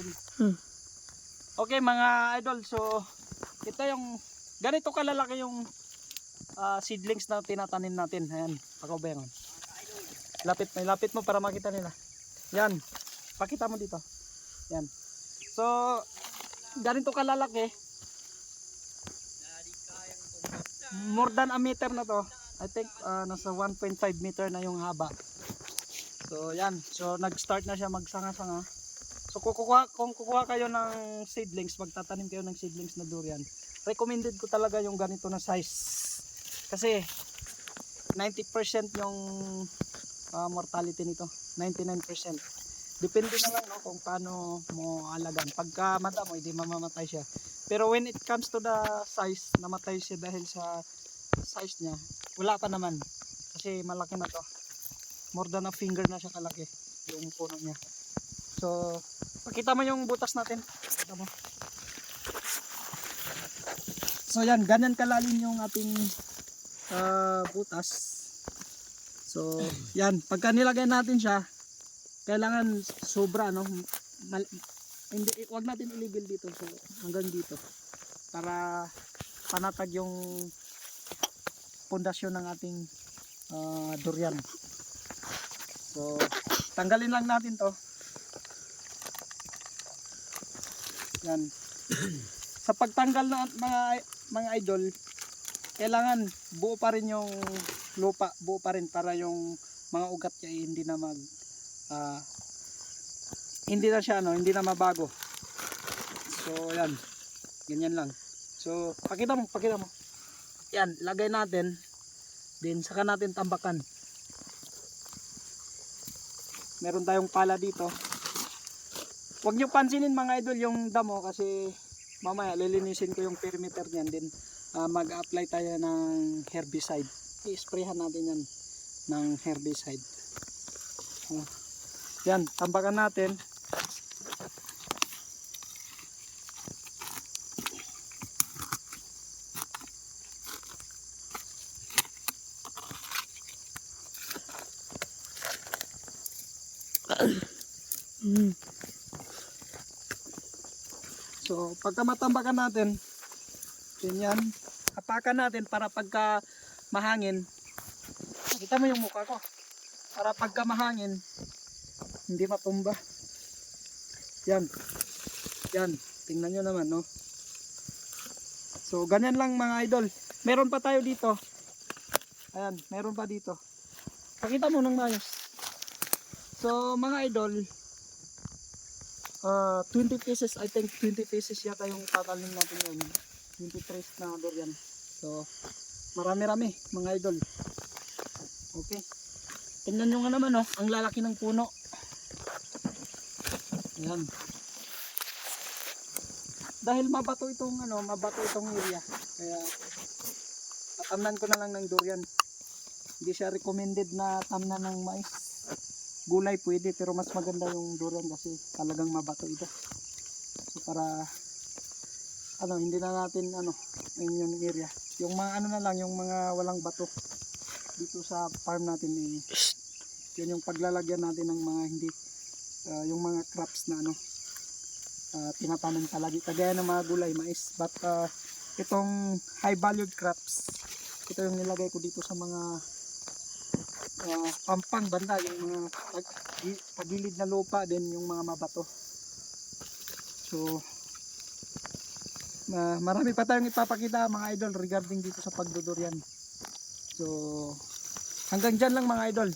natin. Okay mga idol, so ito yung ganito kalalaki yung seedlings na tinatanim natin. Ayan, pakabayan. Lapit mo para makita nila. Yan, pakita mo dito. Yan. So ganito kalalaki. More than a meter na to. I think nasa 1.5 meter na yung haba. So yan, so nag-start na siya magsanga-sanga. So kung kukuha kayo ng seedlings, magtatanim kayo ng seedlings na durian, recommended ko talaga yung ganito na size. Kasi 90% yung mortality nito, 99%. Depende na lang no, kung paano mo alagaan. Pagka madamo, hindi mamamatay siya. Pero when it comes to the size, namatay siya dahil sa size niya. Wala pa naman. Kasi malaki na to. More than a finger na siya kalaki yung puno niya. So, pakita mo yung butas natin. Pakita mo. So yan, ganyan kalalim yung ating butas. So, yan, pagka nilagay natin siya, kailangan sobra no. Hindi, wag natin i-level dito, so hanggang dito para panatag yung pundasyon ng ating durian. So, tanggalin lang natin to. Yan. Sa pagtanggal na mga idol, kailangan buo pa rin yung lupa, buo pa rin para yung mga ugat niya hindi na hindi na siya hindi na mabago. So yan. Ganyan lang. So pakita mo. Yan, lagay natin. Then saka natin tambakan. Meron tayong pala dito. Huwag nyo pansinin mga idol yung damo kasi mamaya lilinisin ko yung perimeter niyan, din mag-apply tayo ng herbicide. I-sprayhan natin yan ng herbicide. Yan, tambakan natin. So, pagka matambakan natin, ganyan, hapakan natin para pagka mahangin, nakita mo yung mukha ko, para pagka mahangin, hindi matumba. Yan, tingnan nyo naman, no? So, ganyan lang mga idol. Meron pa tayo dito. Ayan, meron pa dito. Pakita mo ng maayos. So, mga idol, 20 pieces, I think 20 pieces yata yung tatanim natin yun. 23 na durian. So, marami-rami mga idol. Okay. Tingnan nyo nga naman, oh, ang lalaki ng puno. Ayan. Dahil mabato itong area. Kaya, tatamnan ko na lang ng durian. Hindi siya recommended na tamnan ng mais. Gulay pwede pero mas maganda yung durian kasi talagang mabato ito. So para hindi na natin yung area. Yung mga na lang, yung mga walang bato dito sa farm natin yun yung paglalagyan natin ng mga hindi yung mga crops na tinatanim palagi kagaya ng mga gulay, mais. But itong high valued crops, ito yung nilagay ko dito sa mga pampang banda, yung mga pagilid na lupa, din yung mga mabato. So marami pa tayong ipapakita mga idol regarding dito sa pagdudurian. So hanggang dyan lang mga idol.